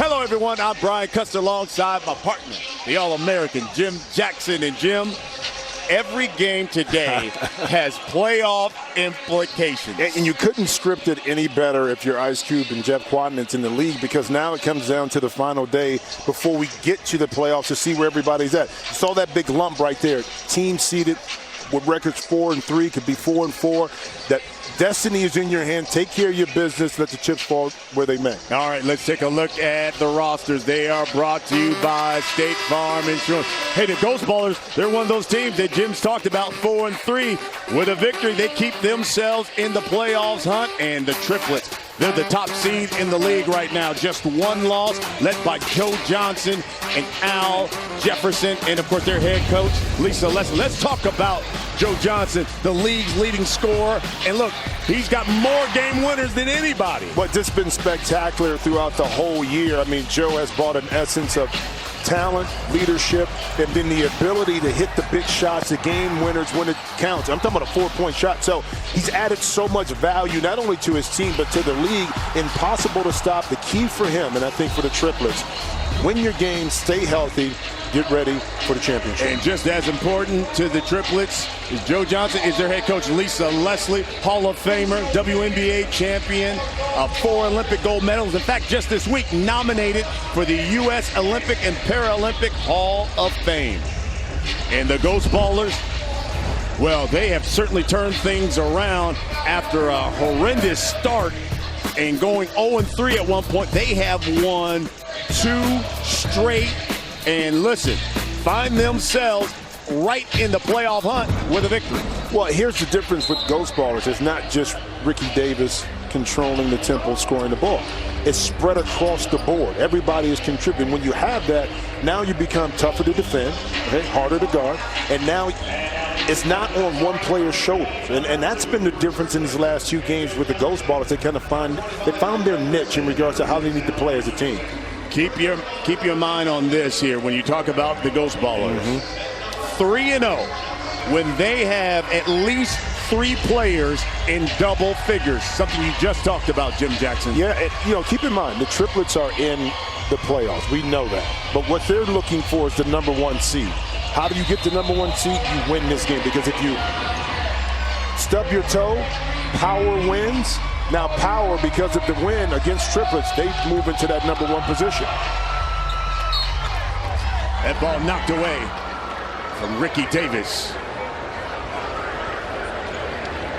Hello, everyone. I'm Brian Custer alongside my partner, the All-American Jim Jackson. And Jim, every game today has playoff implications. And you couldn't script it any better if you're Ice Cube and Jeff Quadnitz in the league, because now it comes down to the final day before we get to the playoffs to see where everybody's at. You saw that big lump right there. Team seeded with records 4-3, could be 4-4. That destiny is in your hand. Take care of your business. Let the chips fall where they may. All right, let's take a look at the rosters. They are brought to you by State Farm Insurance. Hey, the Ghost Ballers, they're one of those teams that Jim's talked about, 4-3. With a victory, they keep themselves in the playoffs hunt. And the Triplets, they're the top seed in the league right now. Just one loss, led by Joe Johnson and Al Jefferson, and of course their head coach, Lisa Leslie. Let's talk about Joe Johnson, the league's leading scorer. And look, he's got more game winners than anybody. But this has been spectacular throughout the whole year. I mean, Joe has brought an essence of talent, leadership, and then the ability to hit the big shots, the game winners when it counts. I'm talking about a 4-point shot. So he's added so much value, not only to his team, but to the league. Impossible to stop. The key for him, and I think for the Triplets, win your games, stay healthy, get ready for the championship. And just as important to the Triplets is Joe Johnson, is their head coach, Lisa Leslie, Hall of Famer, WNBA champion, 4 Olympic gold medals. In fact, just this week, nominated for the U.S. Olympic and Paralympic Hall of Fame. And the Ghost Ballers, well, they have certainly turned things around after a horrendous start and going 0-3 at one point. They have won 2 straight. And listen, find themselves right in the playoff hunt with a victory. Well, here's the difference with Ghost Ballers. It's not just Ricky Davis controlling the tempo, scoring the ball. It's spread across the board. Everybody is contributing. When you have that, now you become tougher to defend, okay, harder to guard, and now it's not on one player's shoulders. And that's been the difference in these last 2 games with the Ghost Ballers. They kind of found their niche in regards to how they need to play as a team. Keep your mind on this here when you talk about the Ghost Ballers. 3-0 when they have at least 3 players in double figures, something you just talked about, Jim Jackson. Yeah, and, keep in mind, the Triplets are in the playoffs. We know that. But what they're looking for is the #1 seed. How do you get the #1 seed? You win this game, because if you stub your toe, power wins. Now power, because of the win against Triplets, they move into that #1 position. That ball knocked away from Ricky Davis.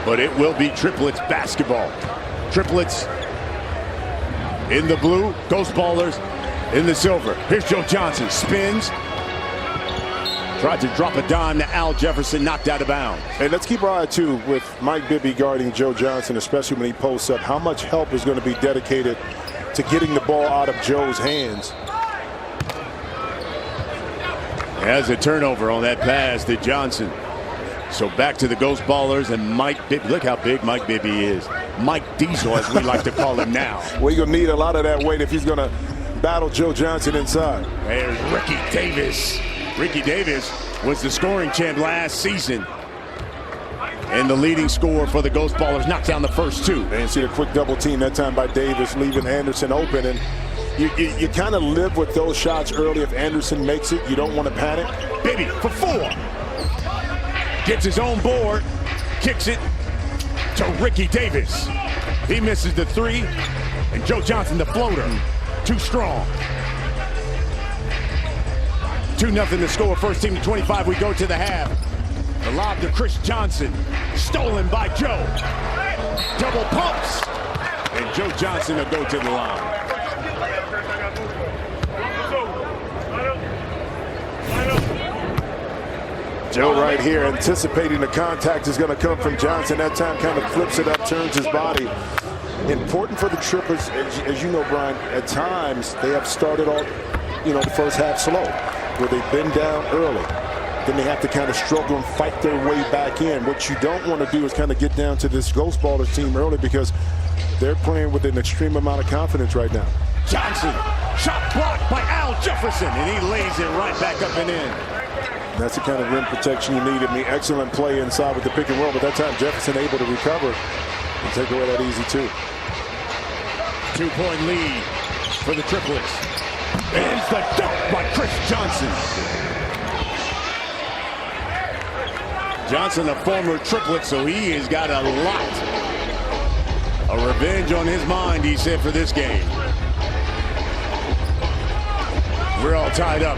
But it will be Triplets basketball. Triplets in the blue, Ghost Ballers in the silver. Here's Joe Johnson, spins. Tried to drop a dime to Al Jefferson, knocked out of bounds. And let's keep our eye, too, with Mike Bibby guarding Joe Johnson, especially when he posts up, how much help is going to be dedicated to getting the ball out of Joe's hands. Has a turnover on that pass to Johnson. So back to the Ghost Ballers and Mike Bibby. Look how big Mike Bibby is. Mike Diesel, as we like to call him now. Well, you're going to need a lot of that weight if he's going to battle Joe Johnson inside. There's Ricky Davis. Ricky Davis was the scoring champ last season. And the leading scorer for the Ghost Ballers, knocked down the first 2. And see the quick double team that time by Davis, leaving Anderson open. And you kind of live with those shots early. If Anderson makes it, you don't want to panic. Bibby for 4. Gets his own board, kicks it to Ricky Davis. He misses the 3. And Joe Johnson, the floater, too strong. 2-0 to score. First team to 25. We go to the half. The lob to Chris Johnson. Stolen by Joe. Double pumps. And Joe Johnson will go to the line. Joe right here anticipating the contact is going to come from Johnson. That time kind of flips it up, turns his body. Important for the Triplets, as you know, Brian, at times they have started off, the first half slow, where they've been down early. Then they have to kind of struggle and fight their way back in. What you don't want to do is kind of get down to this Ghost Ballers team early, because they're playing with an extreme amount of confidence right now. Johnson, shot blocked by Al Jefferson, and he lays it right back up and in. That's the kind of rim protection you need. I mean, excellent play inside with the pick and roll, but that time Jefferson able to recover and take away that easy 2. 2-point lead for the Triplets. It's the dunk by Chris Johnson. Johnson, a former Triplet, so he has got a lot of revenge on his mind, he said, for this game. We're all tied up.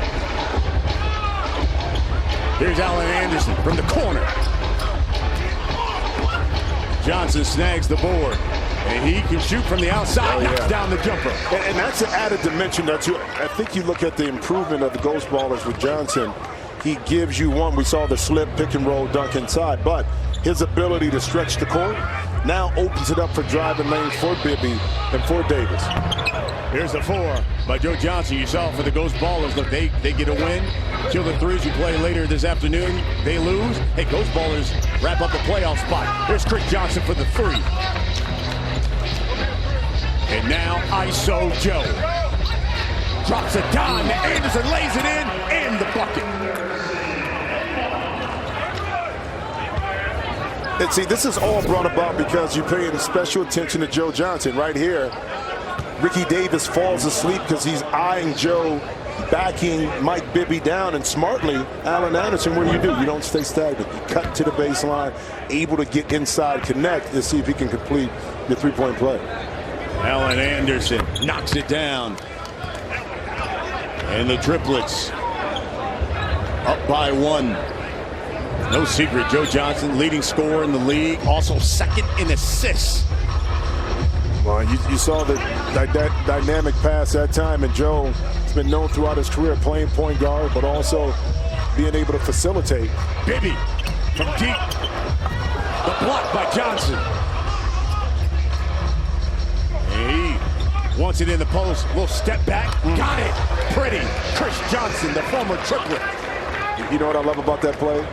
Here's Allen Anderson from the corner. Johnson snags the board, and he can shoot from the outside, knocks down the jumper. And that's an added dimension that I think you look at the improvement of the Ghost Ballers with Johnson. He gives you one. We saw the slip, pick and roll, dunk inside, but his ability to stretch the court now opens it up for driving lanes for Bibby and for Davis. Here's the 4 by Joe Johnson. You saw for the Ghost Ballers. Look, they get a win. Kill the threes. You play later this afternoon. They lose. Hey, Ghost Ballers wrap up a playoff spot. Here's Chris Johnson for the 3. And now ISO Joe. Drops a dime. Anderson lays it in and the bucket. And see, this is all brought about because you're paying special attention to Joe Johnson right here. Ricky Davis falls asleep because he's eyeing Joe, backing Mike Bibby down, and smartly, Allen Anderson, what do? You don't stay stagnant. You cut to the baseline, able to get inside, connect, and see if he can complete the three-point play. Allen Anderson knocks it down. And the Triplets up by 1. No secret, Joe Johnson, leading scorer in the league, also second in assists. Well, you saw the dynamic pass that time, and Joe has been known throughout his career playing point guard, but also being able to facilitate. Bibby from deep. The block by Johnson. And he wants it in the post. Little step back. Got it. Pretty. Chris Johnson, the former Triplet. You know what I love about that play?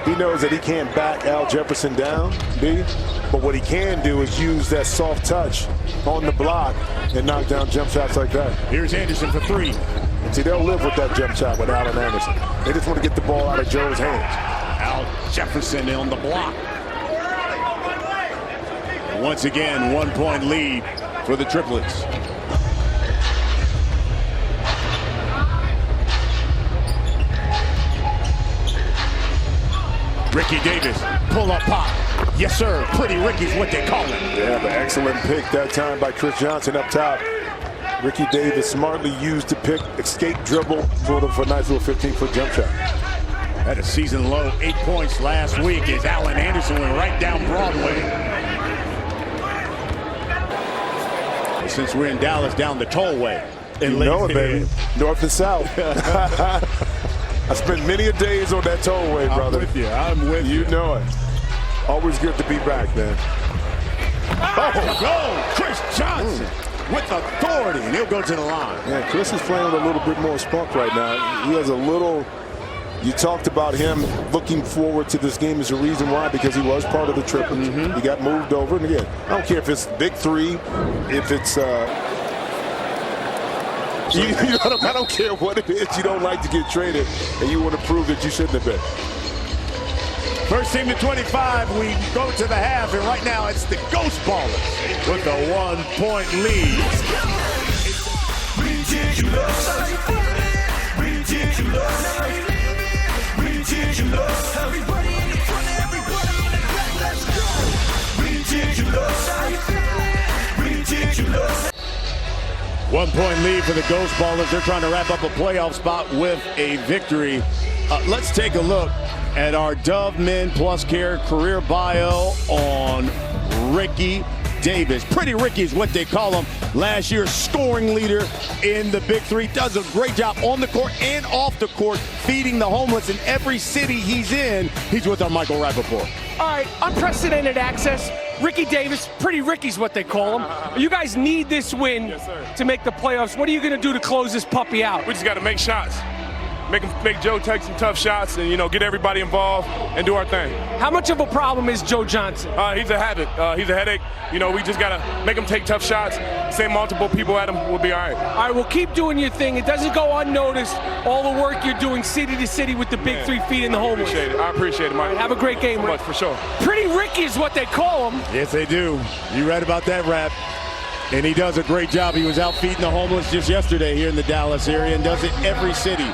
He knows that he can't back Al Jefferson down, B, but what he can do is use that soft touch on the block and knock down jump shots like that. Here's Anderson for 3. And see, they'll live with that jump shot with Allen Anderson. They just want to get the ball out of Joe's hands. Al Jefferson on the block. Once again, 1-point lead for the Triplets. Ricky Davis, pull-up pop. Yes, sir. Pretty Ricky's what they call him. Yeah, the excellent pick that time by Chris Johnson up top. Ricky Davis smartly used the pick, escape dribble for a nice little 15-foot jump shot. Had a season low 8 points last week as Allen Anderson went right down Broadway. Since we're in Dallas, down the tollway. You know it, baby. North and south. I spent many a days on that tollway, brother. I'm with you. I'm with you. You know it. Always good to be back, man. Oh, Chris Johnson with authority, and he'll go to the line. Yeah, Chris is playing with a little bit more spunk right now. He has a little. You talked about him looking forward to this game as a reason why, because he was part of the Triplets. He got moved over, and again, I don't care if it's Big 3, if it's. I don't care what it is. You don't like to get traded, and you want to prove that you shouldn't have been. First team to 25. We go to the half, and right now it's the Ghost Ballers with a 1-point lead. Ridiculous. Ridiculous. Ridiculous. Everybody in the front, everybody in the back, let's go. Ridiculous. Ridiculous. 1-point lead for the Ghost Ballers. They're trying to wrap up a playoff spot with a victory. Let's take a look at our Dove Men Plus Care career bio on Ricky Davis. Pretty Ricky is what they call him. Last year's scoring leader in the Big 3. Does a great job on the court and off the court, feeding the homeless in every city he's in. He's with our Michael Rappaport. All right, unprecedented access. Ricky Davis, Pretty Ricky's what they call him. You guys need this win to make the playoffs. What are you going to do to close this puppy out? We just got to make shots. Make Joe take some tough shots and, get everybody involved and do our thing. How much of a problem is Joe Johnson? He's a habit. He's a headache. We just got to make him take tough shots. Send multiple people at him. We'll be all right. All right, well, keep doing your thing. It doesn't go unnoticed, all the work you're doing city to city with the Big 3 feeding the homeless. I appreciate it, Mike. Have a great game, Rick. For sure. Pretty Ricky is what they call him. Yes, they do. You read about that, Rap. And he does a great job. He was out feeding the homeless just yesterday here in the Dallas area and does it every city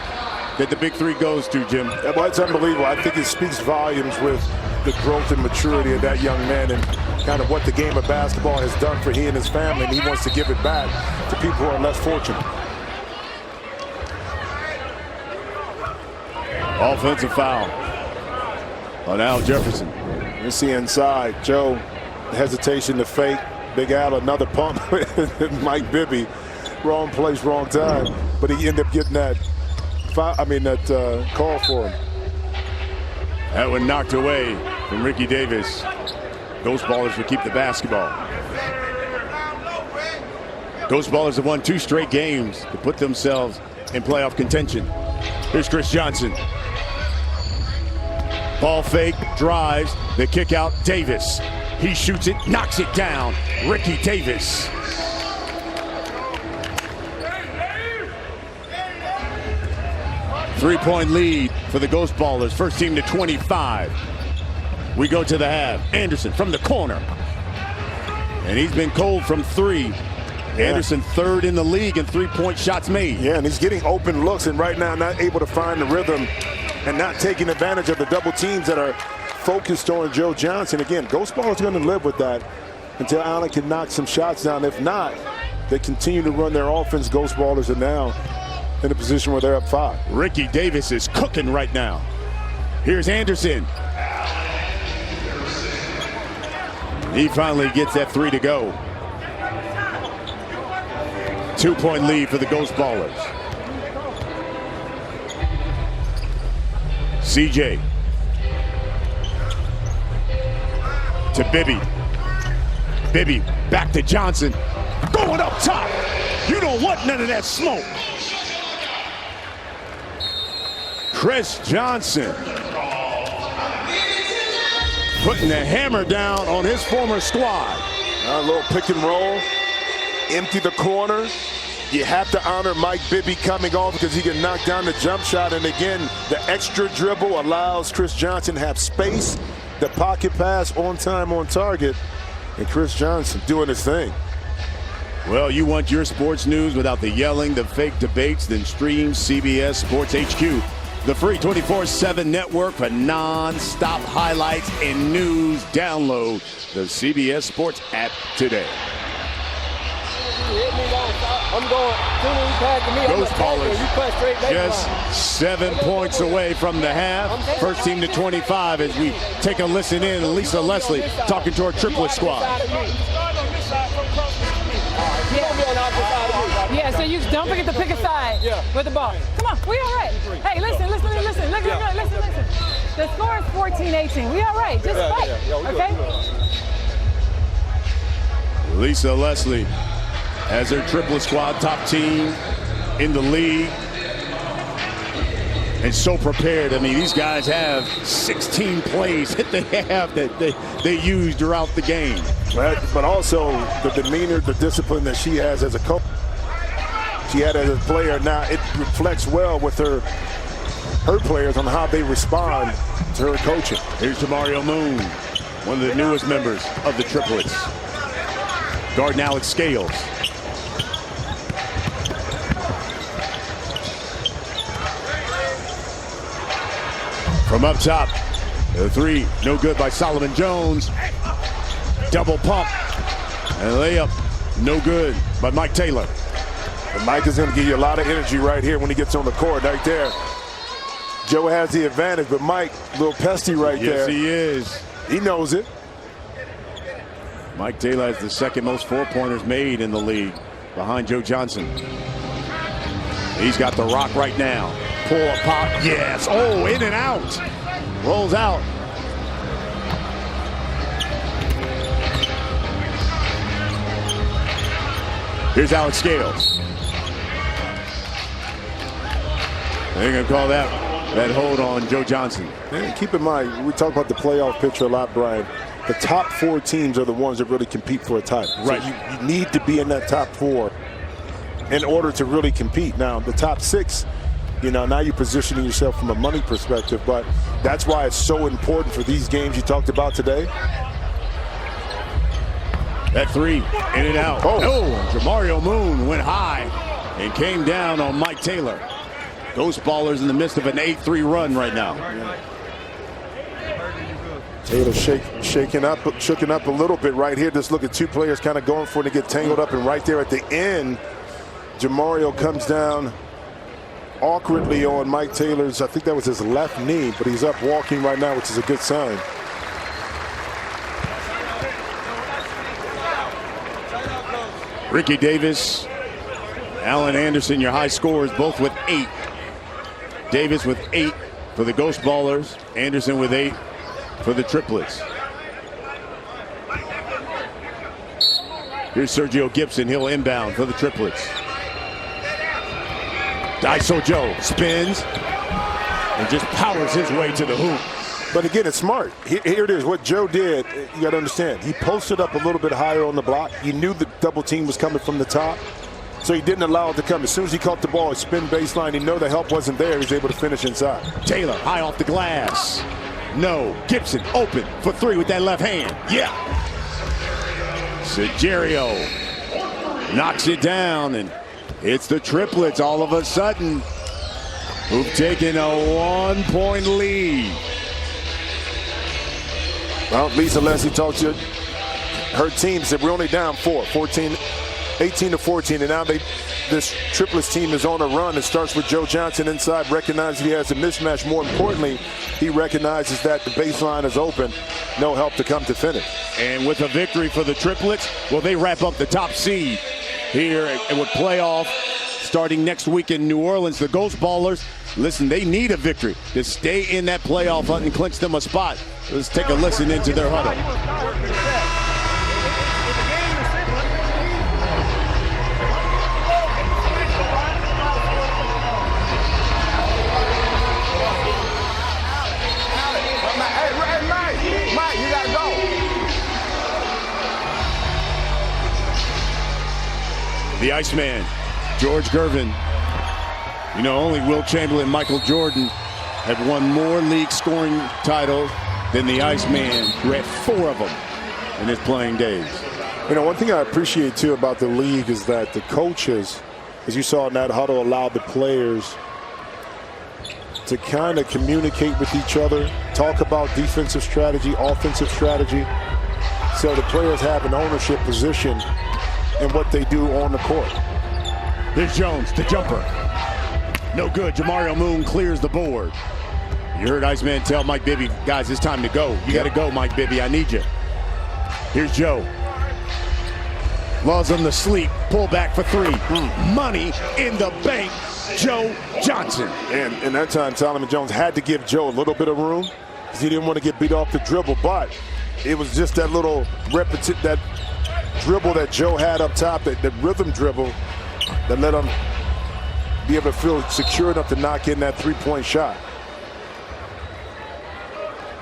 that the Big 3 goes to, Jim. Yeah, well, it's unbelievable. I think it speaks volumes with the growth and maturity of that young man and kind of what the game of basketball has done for he and his family, and he wants to give it back to people who are less fortunate. Offensive foul on Al Jefferson. You see inside, Joe, hesitation to fake. Big Al, another pump. Mike Bibby, wrong place, wrong time. But he ended up getting that call for him. That one knocked away from Ricky Davis. Ghost Ballers will keep the basketball. Ghost Ballers have won 2 straight games to put themselves in playoff contention. Here's Chris Johnson. Ball fake, drives, the kick out, Davis. He shoots it, knocks it down. Ricky Davis. Three-point lead for the Ghost Ballers. First team to 25. We go to the half. Anderson from the corner. And he's been cold from 3. Yeah. Anderson third in the league in three-point shots made. Yeah, and he's getting open looks, and right now not able to find the rhythm and not taking advantage of the double teams that are focused on Joe Johnson. Again, Ghost Ballers going to live with that until Allen can knock some shots down. If not, they continue to run their offense. Ghost Ballers are now in a position where they're up 5. Ricky Davis is cooking right now. Here's Anderson. He finally gets that 3 to go. 2-point lead for the Ghost Ballers. CJ. To Bibby. Bibby back to Johnson. Going up top. You don't want none of that smoke. Chris Johnson putting the hammer down on his former squad. A little pick and roll. Empty the corner. You have to honor Mike Bibby coming off because he can knock down the jump shot. And again, the extra dribble allows Chris Johnson to have space. The pocket pass on time, on target. And Chris Johnson doing his thing. Well, you want your sports news without the yelling, the fake debates, then stream CBS Sports HQ. The free 24/7 network for non-stop highlights and news. Download the CBS Sports app today. I'm going. Ghost Ballers just 7 points away from the half. First team to 25 as we take a listen in. Lisa Leslie talking to our Triplets squad. Yeah, so you don't forget to pick a side with the ball. Come on, we all right. Hey, listen. Listen. The score is 14-18. We all right. Just fight, okay? Lisa Leslie as their Triplet squad, top team in the league. And so prepared. I mean, these guys have 16 plays that they have that they use throughout the game. But also the demeanor, the discipline that she has as a coach. She had as a player. Now it reflects well with her players on how they respond to her coaching. Here's Mario Moon, one of the newest members of the Triplets. Guarding Alex Scales. From up top, the 3, no good by Solomon Jones. Double pump and a layup, no good by Mike Taylor. And Mike is going to give you a lot of energy right here when he gets on the court, right there. Joe has the advantage, but Mike, a little pesty right there. Yes, he is. He knows it. Mike Taylor has the second most 4-pointers made in the league behind Joe Johnson. He's got the rock right now. Pull up, pop, yes. Oh, in and out. Rolls out. Here's Alex Scales. They're going to call that hold on Joe Johnson. And keep in mind, we talk about the playoff picture a lot, Brian. The top 4 teams are the ones that really compete for a title. Right. So you need to be in that top 4 in order to really compete. Now, the top 6, now you're positioning yourself from a money perspective, but that's why it's so important for these games you talked about today. That three, in and out. Oh, Jamario Moon went high and came down on Mike Taylor. Ghost Ballers in the midst of an 8-3 run right now. Taylor shaking up a little bit right here. Just look at two players kind of going for it to get tangled up, and right there at the end, Jamario comes down awkwardly on Mike Taylor's, I think that was his left knee, but he's up walking right now, which is a good sign. Ricky Davis, Allen Anderson, your high scorers, both with 8. Davis with 8 for the Ghost Ballers. Anderson with 8 for the Triplets. Here's Sergio Gibson. He'll inbound for the Triplets. Daiso Joe spins and just powers his way to the hoop. But again, it's smart. Here it is. What Joe did, you got to understand, he posted up a little bit higher on the block. He knew the double team was coming from the top, so he didn't allow it to come. As soon as he caught the ball, he spin baseline. He knew the help wasn't there. He was able to finish inside. Taylor high off the glass. No. Gibson open for 3 with that left hand. Yeah. Sergio knocks it down, and it's the Triplets all of a sudden who've taken a 1-point lead. Well, Lisa Leslie talked to her team, said we're only down 18-14, and now this Triplets team is on a run. It starts with Joe Johnson inside, recognizes he has a mismatch. More importantly, he recognizes that the baseline is open, no help to come to finish. And with a victory for the Triplets, well, they wrap up the top seed here and with playoff starting next week in New Orleans. The Ghost Ballers, listen, they need a victory to stay in that playoff hunt and clinch them a spot. Let's take a listen into their huddle. Mike, you gotta go. The Iceman, George Gervin. You know, only Will Chamberlain and Michael Jordan have won more league scoring titles than the Iceman, who had 4 of them in his playing days. You know, one thing I appreciate, too, about the league is that the coaches, as you saw in that huddle, allowed the players to kind of communicate with each other, talk about defensive strategy, offensive strategy, so the players have an ownership position in what they do on the court. Here's Jones, the jumper. No good. Jamario Moon clears the board. You heard Iceman tell Mike Bibby, guys, it's time to go. You got to go, Mike Bibby. I need you. Here's Joe. Laws him to sleep. Pull back for 3. Money in the bank. Joe Johnson. And in that time, Solomon Jones had to give Joe a little bit of room because he didn't want to get beat off the dribble. But it was just that little that dribble that Joe had up top, that rhythm dribble that let him be able to feel secure enough to knock in that 3-point shot.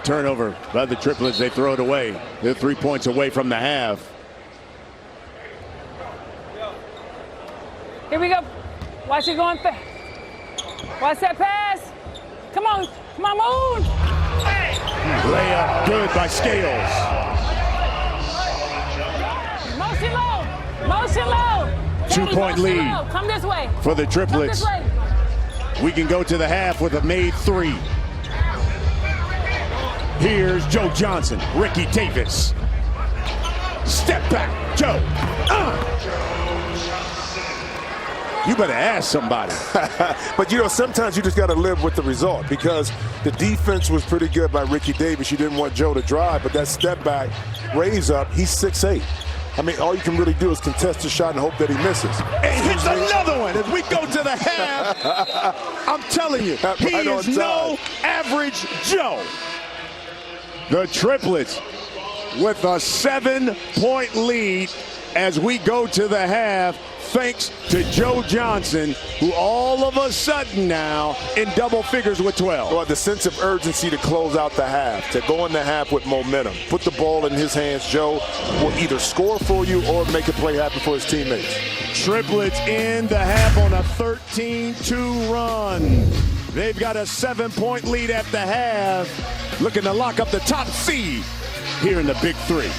Turnover by the Triplets. They throw it away. They're 3 points away from the half. Here we go. Watch it going fast. Watch that pass. Come on, Moon. Layup good by Scales. Motion low. 2-point lead. Low. Come this way. For the Triplets. Come this way. We can go to the half with a made 3. Here's Joe Johnson, Ricky Davis. Step back, Joe. You better ask somebody. But, you know, sometimes you just got to live with the result because the defense was pretty good by Ricky Davis. You didn't want Joe to drive, but that step back, raise up, he's 6'8". I mean, all you can really do is contest the shot and hope that he misses. And hits another one as we go to the half. I'm telling you, he is no average Joe. The Triplets with a 7-point lead as we go to the half, thanks to Joe Johnson, who all of a sudden now in double figures with 12. Well, the sense of urgency to close out the half, to go in the half with momentum. Put the ball in his hands. Joe will either score for you or make a play happen for his teammates. Triplets in the half on a 13-2 run. They've got a 7-point lead at the half, looking to lock up the top seed here in the Big 3.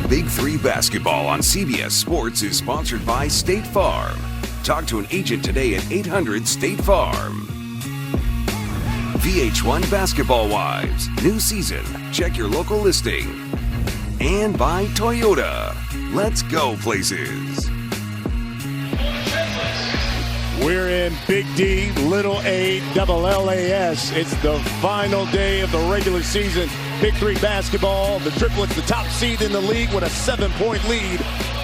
Big 3 basketball on CBS Sports is sponsored by State Farm. Talk to an agent today at 800-STATE-FARM. VH1 Basketball Wives. New season. Check your local listing. And by Toyota. Let's go places. We're in Big D, Little A, Double LAS. It's the final day of the regular season. Big 3 basketball. The Triplets, the top seed in the league with a 7-point lead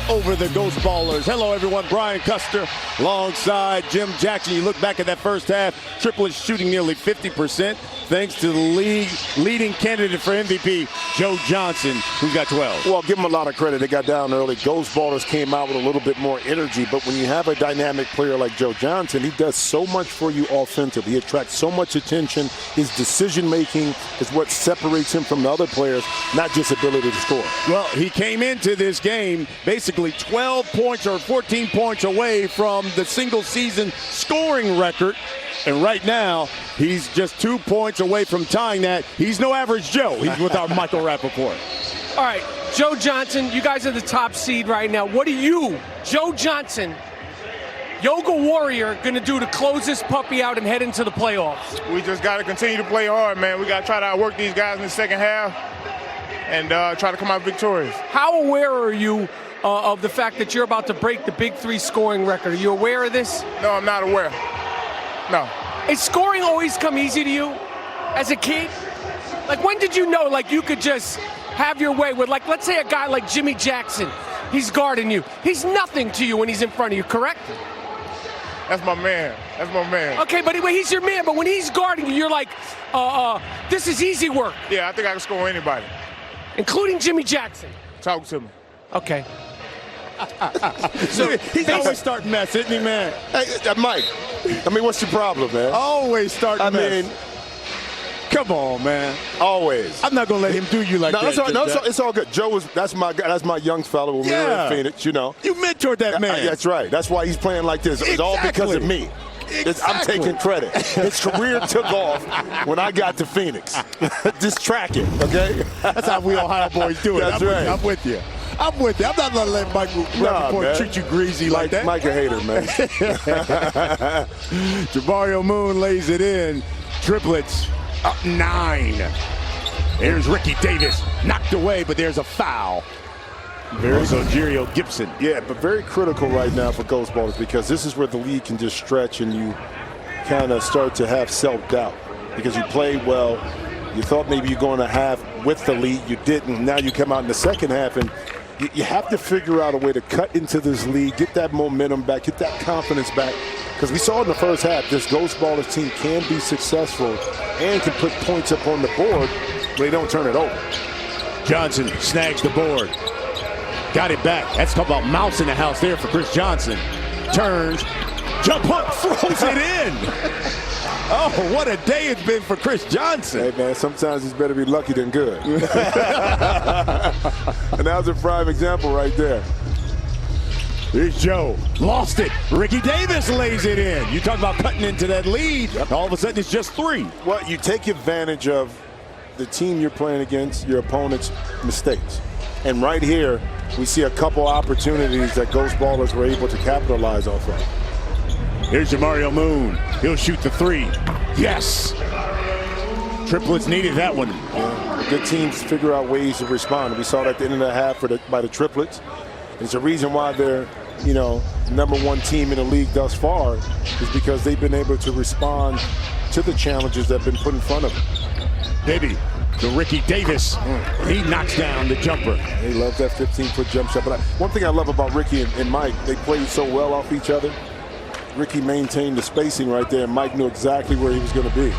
over the Ghost Ballers. Hello, everyone. Brian Custer alongside Jim Jackson. You look back at that first half, Triplets shooting nearly 50%, thanks to the league leading candidate for MVP, Joe Johnson, who's got 12. Well, give him a lot of credit. They got down early. Ghost Ballers came out with a little bit more energy, but when you have a dynamic player like Joe Johnson, he does so much for you offensively. He attracts so much attention. His decision-making is what separates him from the other players, not just ability to score. Well, he came into this game basically 12 points or 14 points away from the single-season scoring record. And right now, he's just 2 points away from tying that. He's no average Joe. He's with our Michael Rappaport. All right, Joe Johnson, you guys are the top seed right now. What are you, Joe Johnson, Yoga Warrior, going to do to close this puppy out and head into the playoffs? We just got to continue to play hard, man. We got to try to outwork these guys in the second half and try to come out victorious. How aware are you of the fact that you're about to break the Big 3 scoring record? Are you aware of this? No, I'm not aware. No. Is scoring always come easy to you as a kid? Like, when did you know, like, you could just have your way with, like, let's say a guy like Jimmy Jackson, he's guarding you. He's nothing to you when he's in front of you, correct? That's my man. That's my man. Okay, but anyway, he's your man, but when he's guarding you, you're like, this is easy work. Yeah, I think I can score anybody. Including Jimmy Jackson. Talk to me. Okay. So he's always starting mess, isn't he, man? Hey, Mike, I mean, what's your problem, man? Always starting mess. I mean, come on, man. always. I'm not going to let him do you like that. It's all good. Joe that's my young fellow when we were in Phoenix, you know. You mentored that man. That's right. That's why he's playing like this. It's all because of me. I'm taking credit. His career took off when I got to Phoenix. Just track it, okay? That's how we Ohio boys do it. That's right. I'm with you. I'm with you. I'm not going to let Mike Rappaport treat you greasy like that. Mike a hater, man. Jamario Moon lays it in. Triplets up 9. There's Ricky Davis knocked away, but there's a foul. Also, Jerio Gibson. Yeah, but very critical right now for Ghost Ballers because this is where the league can just stretch and you kind of start to have self-doubt because you played well. You thought maybe you're going to have with the lead. You didn't. Now you come out in the second half and you have to figure out a way to cut into this league, get that momentum back, get that confidence back. Because we saw in the first half, this Ghost Ballers team can be successful and can put points up on the board, but they don't turn it over. Johnson snags the board. Got it back. That's talking about mouse in the house there for Chris Johnson. Turns, jump hook, throws it in. Oh, what a day it's been for Chris Johnson. Hey, man, sometimes it's better be lucky than good. And that was a prime example right there. Here's Joe. Lost it. Ricky Davis lays it in. You talk about cutting into that lead. All of a sudden, it's just 3. Well, you take advantage of the team you're playing against, your opponent's mistakes. And right here, we see a couple opportunities that Ghost Ballers were able to capitalize off of. Here's Jamario Moon. He'll shoot the 3. Yes. Triplets needed that one. Yeah, good teams figure out ways to respond. We saw that at the end of the half by the Triplets. It's a reason why they're, number 1 team in the league thus far is because they've been able to respond to the challenges that have been put in front of them. Bibby to Ricky Davis. He knocks down the jumper. He loves that 15-foot jump shot. But one thing I love about Ricky and Mike, they played so well off each other. Ricky maintained the spacing right there, and Mike knew exactly where he was going to be.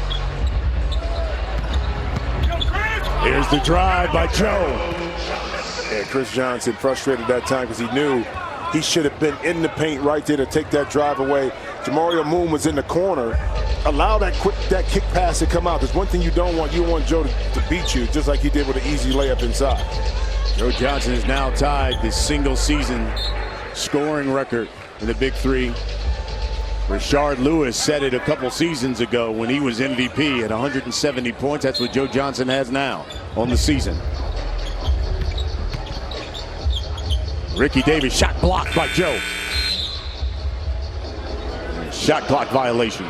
Here's the drive by Joe. Yeah, Chris Johnson frustrated that time because he knew he should have been in the paint right there to take that drive away. Jamario Moon was in the corner. Allow that kick pass to come out. There's one thing you don't want. You want Joe to beat you, just like he did with an easy layup inside. Joe Johnson has now tied the single-season scoring record in the Big 3. Rashard Lewis set it a couple seasons ago when he was MVP at 170 points. That's what Joe Johnson has now on the season. Ricky Davis shot blocked by Joe. Shot clock violation.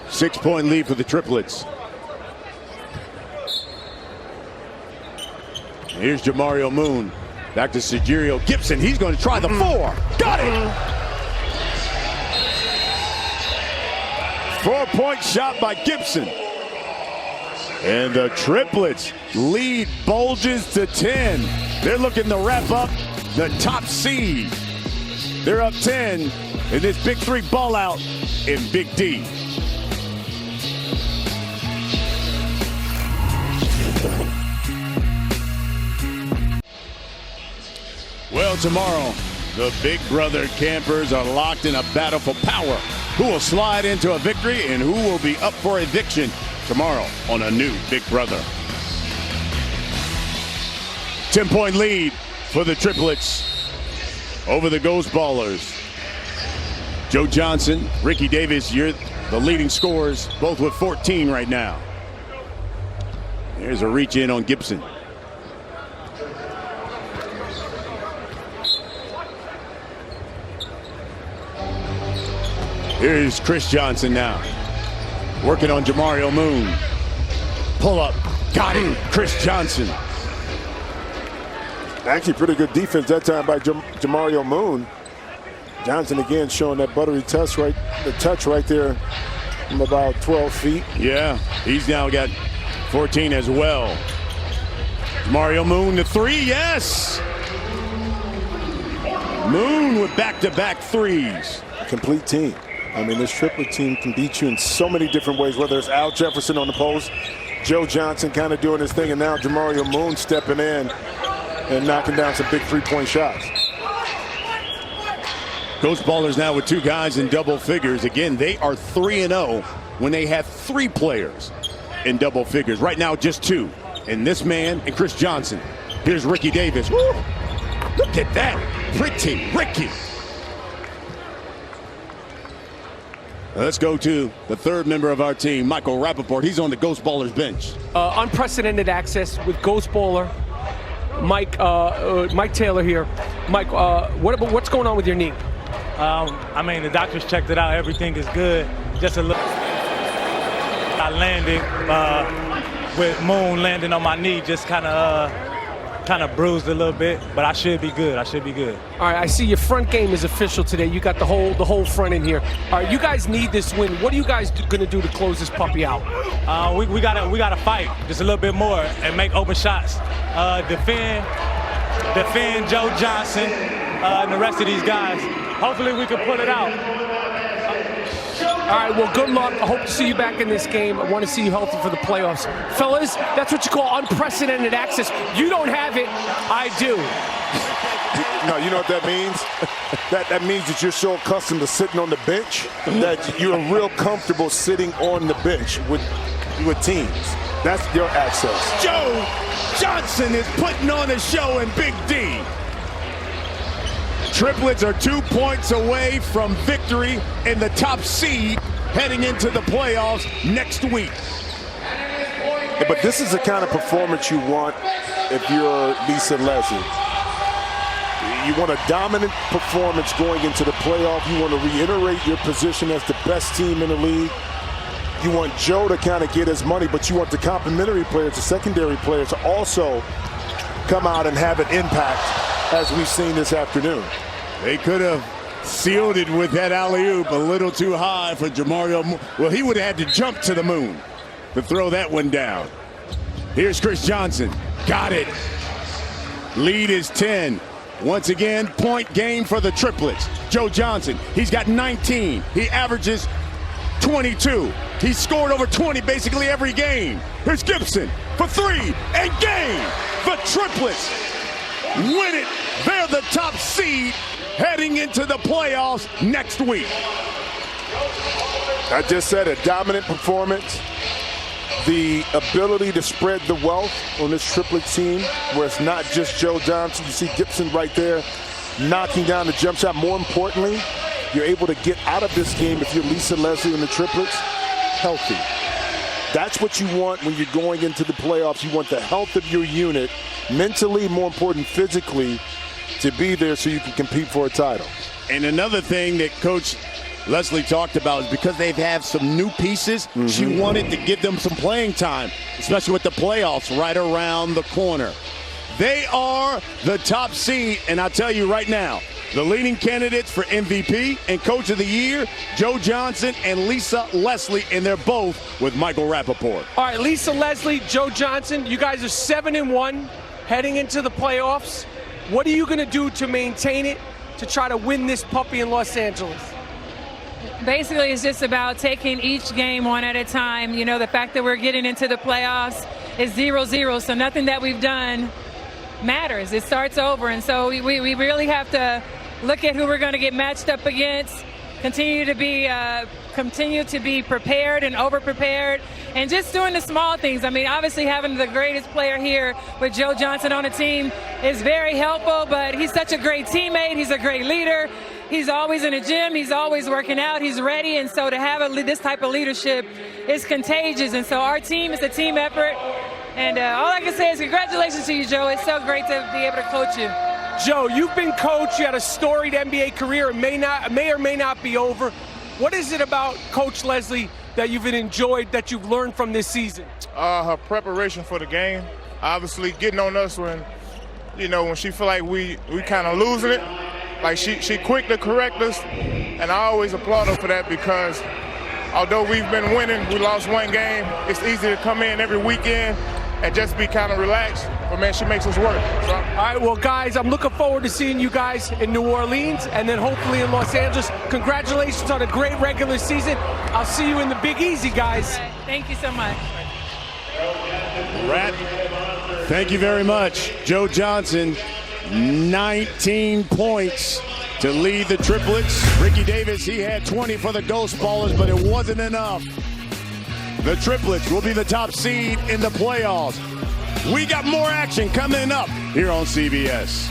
6-point lead for the Triplets. Here's Jamario Moon. Back to Sergio Gibson. He's going to try the 4. Got it! 4-point shot by Gibson. And the Triplets lead bulges to 10. They're looking to wrap up the top seed. They're up 10 in this Big 3 ball out in Big D. Well, tomorrow, the Big Brother campers are locked in a battle for power. Who will slide into a victory and who will be up for eviction tomorrow on a new Big Brother. 10-point lead for the Triplets over the Ghost Ballers. Joe Johnson, Ricky Davis, you're the leading scorers, both with 14 right now. There's a reach in on Gibson. Here's Chris Johnson now. Working on Jamario Moon. Pull up. Got him. Chris Johnson. Actually, pretty good defense that time by Jamario Moon. Johnson again showing that buttery touch right there from about 12 feet. Yeah, he's now got 14 as well. Jamario Moon the 3, yes! Moon with back-to-back threes. Complete team. I mean, this Triplet team can beat you in so many different ways, whether it's Al Jefferson on the post, Joe Johnson kind of doing his thing, and now Jamario Moon stepping in and knocking down some big three-point shots. Ghost Ballers now with 2 guys in double figures. Again, they are 3-0 when they have 3 players in double figures. Right now, just 2. And this man and Chris Johnson. Here's Ricky Davis. Woo! Look at that. Pretty Ricky. Let's go to the 3rd member of our team, Michael Rappaport. He's on the Ghost Ballers bench. Unprecedented access with Ghost Baller. Mike Taylor here. Mike, what's going on with your knee? I mean, the doctors checked it out. Everything is good. Just a little. I landed with Moon landing on my knee, just kind of bruised a little bit, but I should be good. All right, I see your front game is official today. You got the whole front in here. All right, you guys need this win. What are you guys going to do to close this puppy out? We gotta fight just a little bit more and make open shots. Defend Joe Johnson and the rest of these guys. Hopefully we can pull it out. All right, well, good luck. I hope to see you back in this game. I want to see you healthy for the playoffs. Fellas, that's what you call unprecedented access. You don't have it, I do. No, you know what that means? That means that you're so accustomed to sitting on the bench that you're real comfortable sitting on the bench with teams. That's your access. Joe Johnson is putting on a show in Big D. Triplets are 2 points away from victory in the top seed heading into the playoffs next week. Yeah, but this is the kind of performance you want if you're Lisa Leslie. You want a dominant performance going into the playoff. You want to reiterate your position as the best team in the league. You want Joe to kind of get his money, but you want the complementary players, the secondary players, to also come out and have an impact, as we've seen this afternoon. They could have sealed it with that alley-oop a little too high for Jamario. Well, he would have had to jump to the moon to throw that one down. Here's Chris Johnson. Got it. Lead is 10. Once again, point game for the Triplets. Joe Johnson, he's got 19. He averages 22. He's scored over 20 basically every game. Here's Gibson for 3 and game. The Triplets win it. They're the top seed heading into the playoffs next week. I just said a dominant performance. The ability to spread the wealth on this Triplet team, where it's not just Joe Johnson. You see Gibson right there knocking down the jump shot. More importantly, you're able to get out of this game, if you're Lisa Leslie and the Triplets, healthy. That's what you want when you're going into the playoffs. You want the health of your unit, mentally, more important, physically, to be there so you can compete for a title. And another thing that Coach Leslie talked about is because they've had some new pieces, she wanted to give them some playing time, especially with the playoffs right around the corner. They are the top seed, and I'll tell you right now, the leading candidates for MVP and Coach of the Year, Joe Johnson and Lisa Leslie, and they're both with Michael Rappaport. All right, Lisa Leslie, Joe Johnson, you guys are 7-1 heading into the playoffs. What are you going to do to maintain it, to try to win this puppy in Los Angeles? Basically, it's just about taking each game one at a time. You know, the fact that we're getting into the playoffs is 0-0, so nothing that we've done matters. It starts over, and so we really have to look at who we're going to get matched up against, continue to be prepared and over-prepared, and just doing the small things. I mean, obviously having the greatest player here with Joe Johnson on the team is very helpful, but he's such a great teammate. He's a great leader. He's always in the gym. He's always working out. He's ready, and so to have this type of leadership is contagious, and so our team is a team effort. And all I can say is congratulations to you, Joe. It's so great to be able to coach you. Joe, you've been coach. You had a storied NBA career. It may or may not be over. What is it about Coach Leslie that you've enjoyed, that you've learned from this season? Her preparation for the game. Obviously getting on us when she feel like we kind of losing it. Like she quick to correct us, and I always applaud her for that because although we've been winning, we lost one game. It's easy to come in every weekend and just be kind of relaxed. But, man, she makes us work. So. All right, well, guys, I'm looking forward to seeing you guys in New Orleans and then hopefully in Los Angeles. Congratulations on a great regular season. I'll see you in the Big Easy, guys. Right. Thank you so much. Rat, thank you very much. Joe Johnson, 19 points to lead the Triplets. Ricky Davis, he had 20 for the Ghost Ballers, but it wasn't enough. The Triplets will be the top seed in the playoffs. We got more action coming up here on CBS.